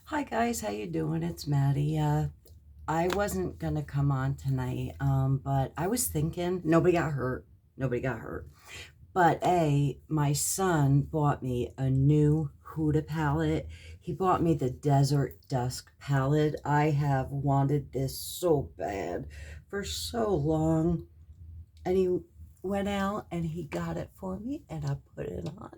Hi guys, how you doing? It's Maddie. I wasn't gonna come on tonight, but I was thinking nobody got hurt. Nobody got hurt. But my son bought me a new Huda palette. He bought me the Desert Dusk palette. I have wanted this so bad for so long, and he went out and he got it for me, and I put it on.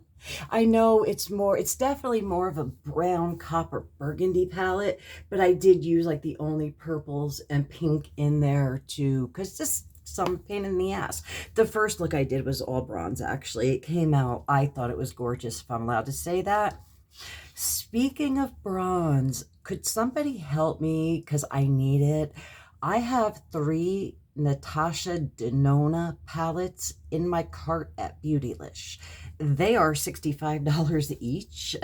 I know it's definitely more of a brown copper burgundy palette, but I did use like the only purples and pink in there too, because just some pain in the ass. The first look I did was all bronze, actually. It came out, I thought it was gorgeous, if I'm allowed to say that. Speaking of bronze, could somebody help me? Because I need it. I have three Natasha Denona palettes in my cart at Beautylish. They are $65 each.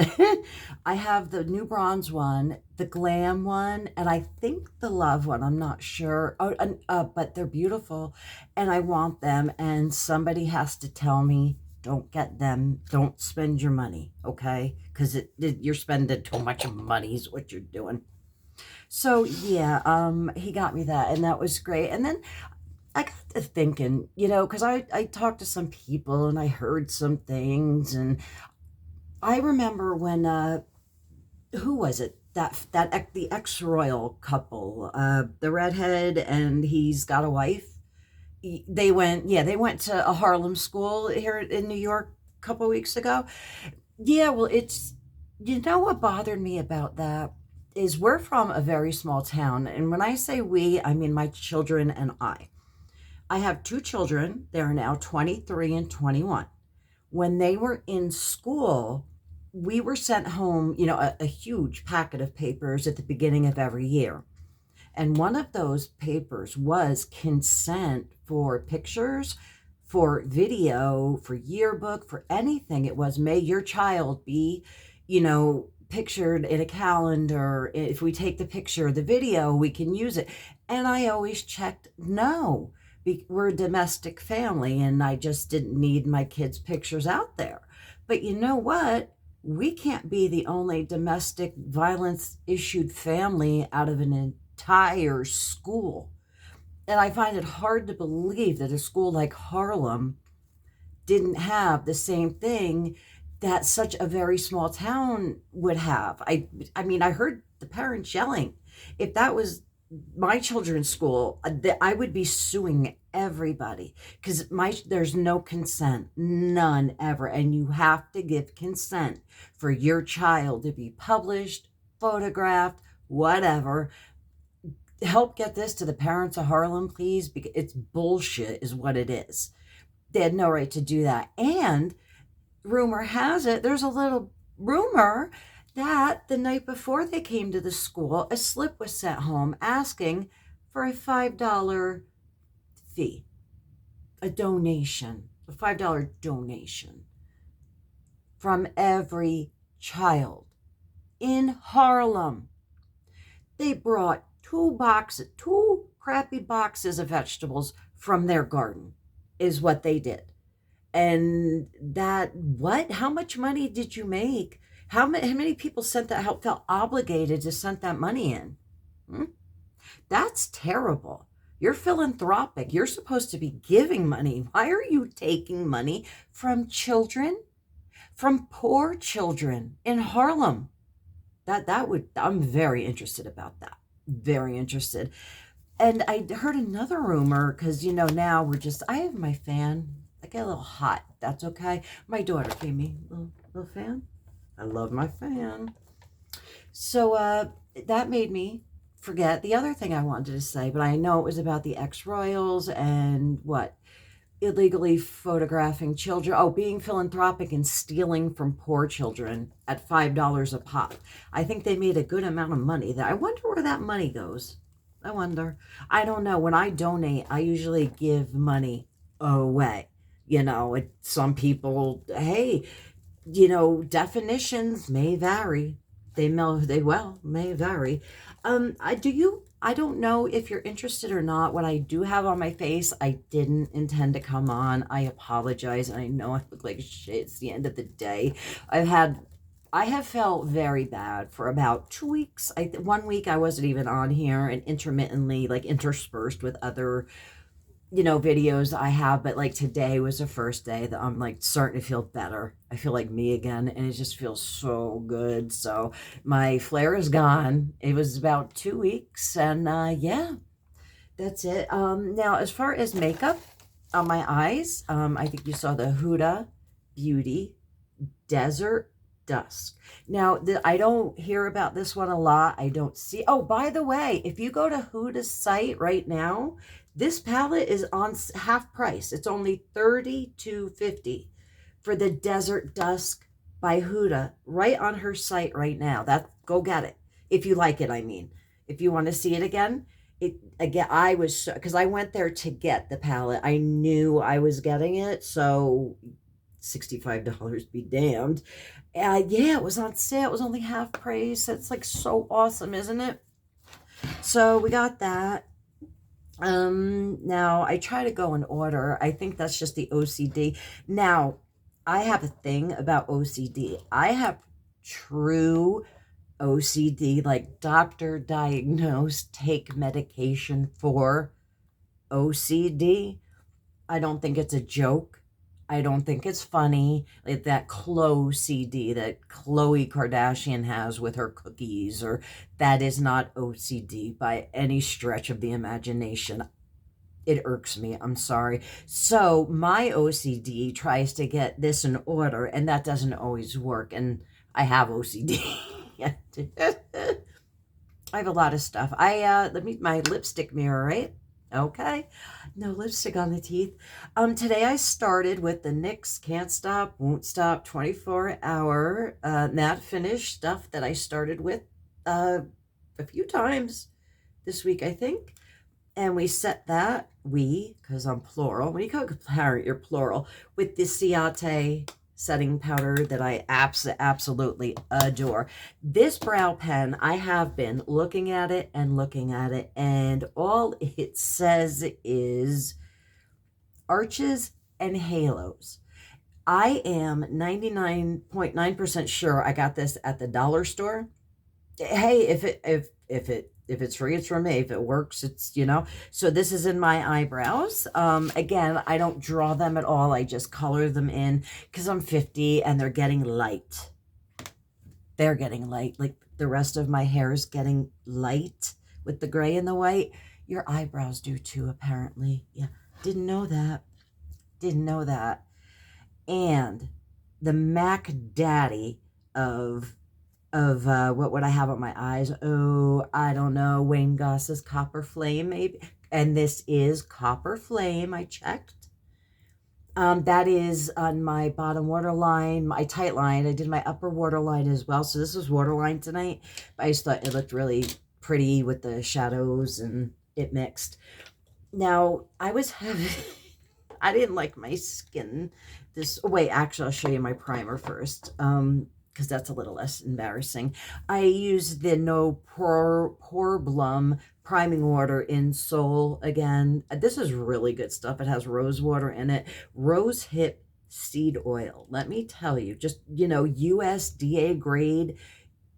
I have the new bronze one, the glam one, and I think the love one. I'm not sure. But they're beautiful and I want them. And somebody has to tell me, don't get them. Don't spend your money, okay? Because you're spending too much money is what you're doing. So yeah, he got me that, and that was great. And then I got to thinking, because I talked to some people and I heard some things, and I remember when who was it? The ex royal couple, the redhead, and he's got a wife. They went to a Harlem school here in New York a couple weeks ago. Yeah, well, what bothered me about that is we're from a very small town. And when I say we, I mean my children and I. I have two children. They're now 23 and 21. When they were in school, we were sent home, a huge packet of papers at the beginning of every year. And one of those papers was consent for pictures, for video, for yearbook, for anything. It was, may your child be, pictured in a calendar. If we take the picture, the video, we can use it. And I always checked no. We're a domestic family, and I just didn't need my kids' pictures out there. But you know what? We can't be the only domestic violence issued family out of an entire school. And I find it hard to believe that a school like Harlem didn't have the same thing that such a very small town would have. I mean, I heard the parents yelling. If that was my children's school, I would be suing everybody because there's no consent, none ever, and you have to give consent for your child to be published, photographed, whatever. Help get this to the parents of Harlem, please, because it's bullshit is what it is. They had no right to do that. And rumor has it, there's a little rumor that the night before they came to the school, a slip was sent home asking for a $5 fee, a donation, a $5 donation from every child in Harlem. They brought two crappy boxes of vegetables from their garden, is what they did. And how much money did you make? How many people felt obligated to send that money in? Hmm? That's terrible. You're philanthropic. You're supposed to be giving money. Why are you taking money from children, from poor children in Harlem? I'm very interested about that. Very interested. And I heard another rumor because, now I have my fan. I get a little hot. That's okay. My daughter gave me a little fan. I love my fan. So that made me forget the other thing I wanted to say, but I know it was about the ex-royals and what? Illegally photographing children. Oh, being philanthropic and stealing from poor children at $5 a pop. I think they made a good amount of money there. I wonder where that money goes. I wonder. I don't know. When I donate, I usually give money away. Some people, hey, definitions may vary. May vary. I don't know if you're interested or not. What I do have on my face, I didn't intend to come on. I apologize. I know I look like shit. It's the end of the day. I have felt very bad for about 2 weeks. 1 week I wasn't even on here, and intermittently, like interspersed with other, videos I have. But like today was the first day that I'm like starting to feel better. I feel like me again, and it just feels so good. So my flare is gone. It was about 2 weeks, and yeah, that's it. Now as far as makeup on my eyes, I think you saw the Huda Beauty Desert Dusk. Now, I don't hear about this one a lot. I don't see. Oh, by the way, if you go to Huda's site right now, this palette is on half price. It's only $32.50 for the Desert Dusk by Huda, right on her site right now. Go get it if you like it. I mean, if you want to see it again. I was, because I went there to get the palette. I knew I was getting it, so $65 be damned. Yeah, it was on sale. It was only half price. That's like so awesome, isn't it? So we got that. Now I try to go in order. I think that's just the OCD. Now, I have a thing about OCD. I have true OCD, like doctor diagnosed, take medication for OCD. I don't think it's a joke. I don't think it's funny. Like that Chloe CD that Khloe Kardashian has with her cookies, or that is not OCD by any stretch of the imagination. It irks me. I'm sorry. So my OCD tries to get this in order, and that doesn't always work. And I have OCD. I have a lot of stuff. My lipstick mirror, right? Okay. No lipstick on the teeth. Today I started with the NYX Can't Stop, Won't Stop 24-hour matte finish stuff that I started with a few times this week, I think. And we set that, because I'm plural. When you go parent, you're plural, with the Ciate setting powder that I absolutely adore. This brow pen, I have been looking at it, and all it says is arches and halos. I am 99.9% sure I got this at the dollar store. Hey, if it's free, it's from me. If it works, it's. So this is in my eyebrows. Again, I don't draw them at all. I just color them in because I'm 50 and they're getting light. They're getting light. Like the rest of my hair is getting light with the gray and the white. Your eyebrows do too, apparently. Yeah, didn't know that. And the Mac Daddy of what would I have on my eyes? Oh, I don't know. Wayne Goss's Copper Flame, maybe. And this is Copper Flame. I checked. That is on my bottom waterline, my tight line. I did my upper waterline as well. So this was waterline tonight. But I just thought it looked really pretty with the shadows and it mixed. Now, I was having... I didn't like my skin. Wait, actually, I'll show you my primer first. Because that's a little less embarrassing. I use the No Problem priming water in Sol again. This is really good stuff. It has rose water in it. Rose hip seed oil. Let me tell you, just, USDA grade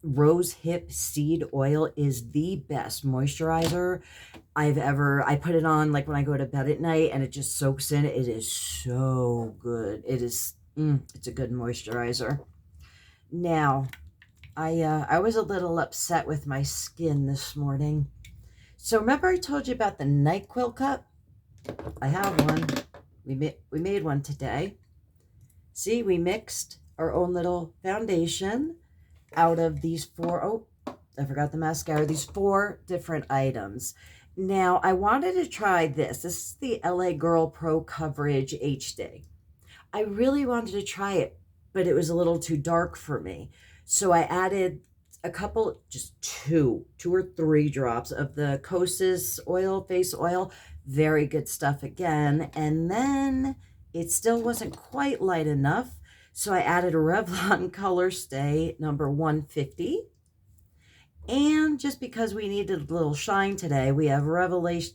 rose hip seed oil is the best moisturizer I put it on like when I go to bed at night, and it just soaks in. It is so good. It's a good moisturizer. Now, I was a little upset with my skin this morning. So remember I told you about the NyQuil cup? I have one. We made one today. See, we mixed our own little foundation out of these four. Oh, I forgot the mascara. These 4 different items. Now, I wanted to try this. This is the LA Girl Pro Coverage HD. I really wanted to try it, but it was a little too dark for me. So I added a couple, just two or three drops of the Kosas oil, face oil. Very good stuff again. And then it still wasn't quite light enough. So I added a Revlon Color Stay number 150. And just because we needed a little shine today, we have Revolution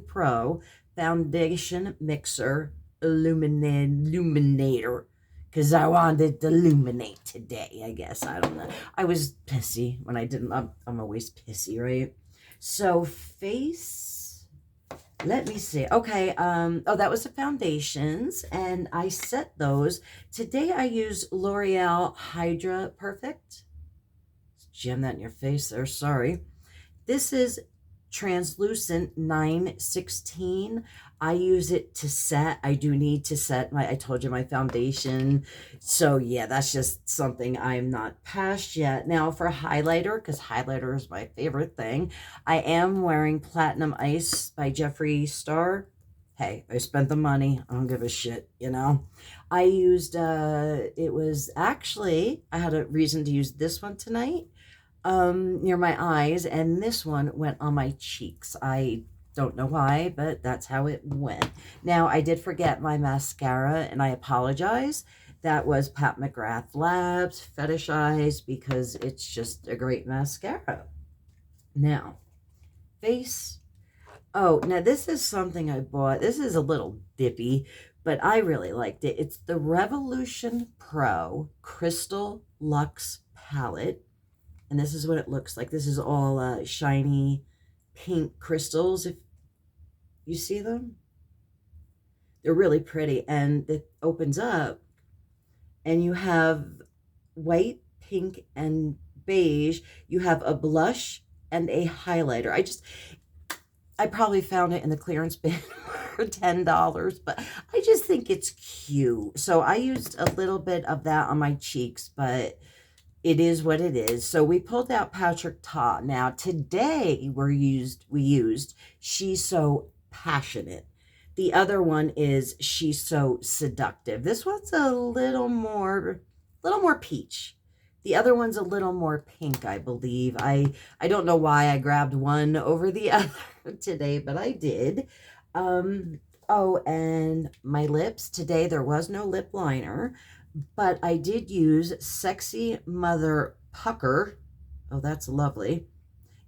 Pro Foundation Mixer Illuminator. because I wanted to illuminate today, I guess. I don't know. I was pissy when I didn't. I'm always pissy, right? So face, let me see. Okay, oh, that was the foundations, and I set those. Today I use L'Oreal Hydra Perfect. Jam that in your face there, sorry. This is translucent 916. I use it to set. I do need to set I told you, my foundation. So yeah, that's just something I'm not past yet. Now for highlighter, because highlighter is my favorite thing, I am wearing Platinum Ice by Jeffree Star. Hey, I spent the money. I don't give a shit, you know. I used, it was actually, I had a reason to use this one tonight near my eyes, and this one went on my cheeks. I don't know why, but that's how it went. Now, I did forget my mascara, and I apologize. That was Pat McGrath Labs Fetish Eyes, because it's just a great mascara. Now, face. Oh, now this is something I bought. This is a little dippy, but I really liked it. It's the Revolution Pro Crystal Luxe Palette. And this is what it looks like. This is all shiny pink crystals, if you see them. They're really pretty. And it opens up, and you have white, pink, and beige. You have a blush and a highlighter. I probably found it in the clearance bin for $10, but I just think it's cute. So I used a little bit of that on my cheeks, but it is what it is. So we pulled out Patrick Ta. Now today we used She's So Passionate. The other one is She's So Seductive. This one's a little more peach. The other one's a little more pink, I believe. I don't know why I grabbed one over the other today, but I did. Oh, and my lips. Today there was no lip liner, but I did use Sexy Mother Pucker. Oh, that's lovely.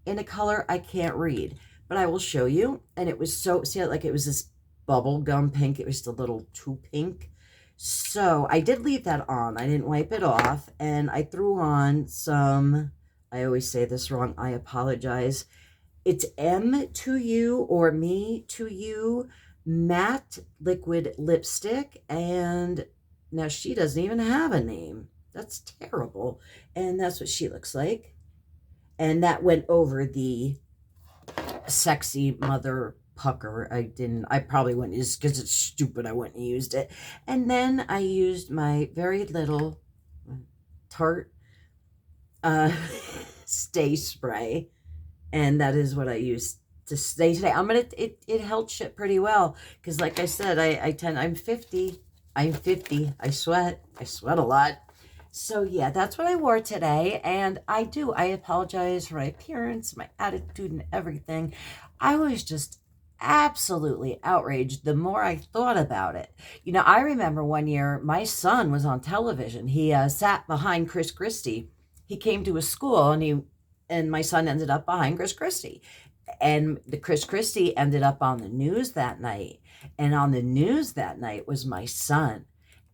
In a color I can't read, but I will show you. And it was so, see, like it was this bubble gum pink. It was just a little too pink. So I did leave that on. I didn't wipe it off. And I threw on some, I always say this wrong, I apologize. It's M2U or Me to You matte liquid lipstick. And now she doesn't even have a name. That's terrible. And that's what she looks like. And that went over the Sexy Mother Pucker. I probably wouldn't use, because it's stupid, I wouldn't have used it. And then I used my very little Tarte Stay Spray. And that is what I used to stay today. It held shit pretty well, because like I said, I'm 50. I sweat a lot. So yeah, that's what I wore today. And I apologize for my appearance, my attitude, and everything. I was just absolutely outraged the more I thought about it. You know, I remember one year my son was on television. He sat behind Chris Christie. He came to a school, and my son ended up behind Chris Christie. And the Chris Christie ended up on the news that night. And on the news that night was my son.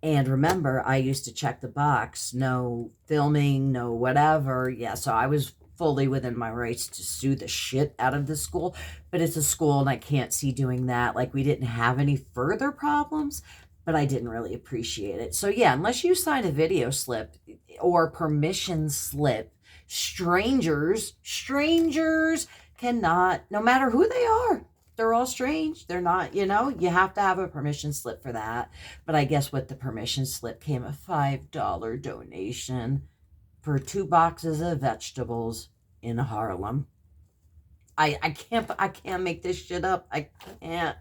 And remember, I used to check the box, no filming, no whatever. Yeah, so I was fully within my rights to sue the shit out of the school. But it's a school, and I can't see doing that. Like, we didn't have any further problems, but I didn't really appreciate it. So yeah, unless you sign a video slip or permission slip, strangers cannot, no matter who they are, they're all strange. They're not, you have to have a permission slip for that. But I guess with the permission slip came a $5 donation for 2 boxes of vegetables in Harlem. I can't make this shit up. I can't.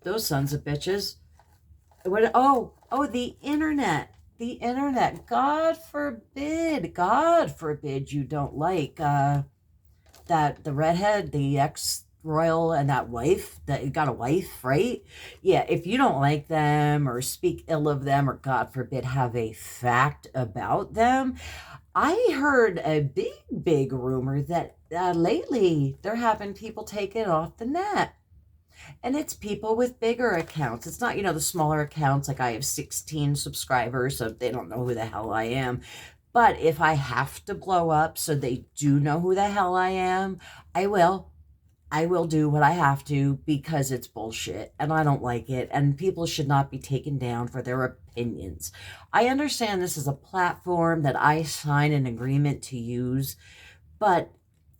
Those sons of bitches. What? Oh, the internet. The internet. God forbid you don't like that the redhead, the ex-royal, and that wife, that you got a wife, right? Yeah, if you don't like them or speak ill of them, or God forbid have a fact about them, I heard a big rumor that lately they're having people take it off the net. And it's people with bigger accounts. It's not, the smaller accounts. Like I have 16 subscribers, so they don't know who the hell I am. But if I have to blow up so they do know who the hell I am, I will. I will do what I have to because it's bullshit and I don't like it. And people should not be taken down for their opinions. I understand this is a platform that I sign an agreement to use, but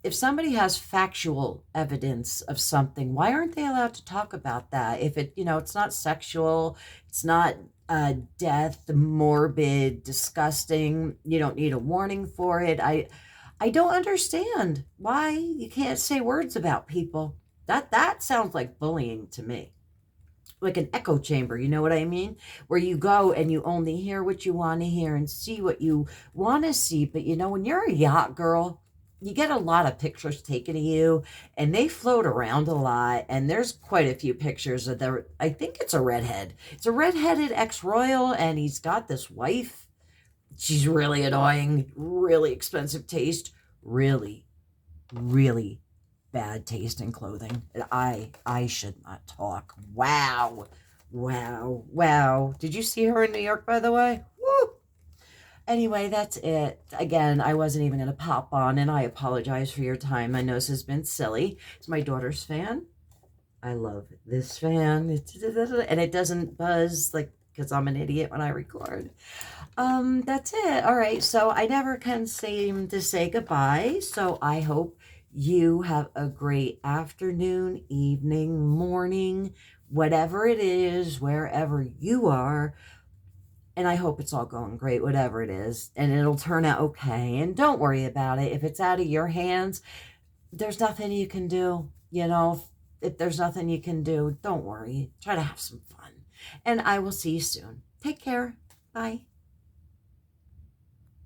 if somebody has factual evidence of something, why aren't they allowed to talk about that? If it's not sexual, it's not death, morbid, disgusting, you don't need a warning for it. I don't understand why you can't say words about people. That sounds like bullying to me. Like an echo chamber, you know what I mean? Where you go and you only hear what you want to hear and see what you want to see. But when you're a yacht girl, you get a lot of pictures taken of you and they float around a lot. And there's quite a few pictures of there. I think it's a redhead. It's a redheaded ex-royal and he's got this wife. She's really annoying, really expensive taste, really, really bad taste in clothing. I should not talk. Wow. Wow. Wow. Did you see her in New York, by the way? Woo. Anyway, that's it. Again, I wasn't even going to pop on, and I apologize for your time. My nose has been silly. It's my daughter's fan. I love this fan. And it doesn't buzz like because I'm an idiot when I record. That's it. All right. So I never can seem to say goodbye. So I hope you have a great afternoon, evening, morning, whatever it is, wherever you are. And I hope it's all going great, whatever it is, and it'll turn out okay. And don't worry about it. If it's out of your hands, there's nothing you can do. If there's nothing you can do, don't worry. Try to have some fun. And I will see you soon. Take care. Bye.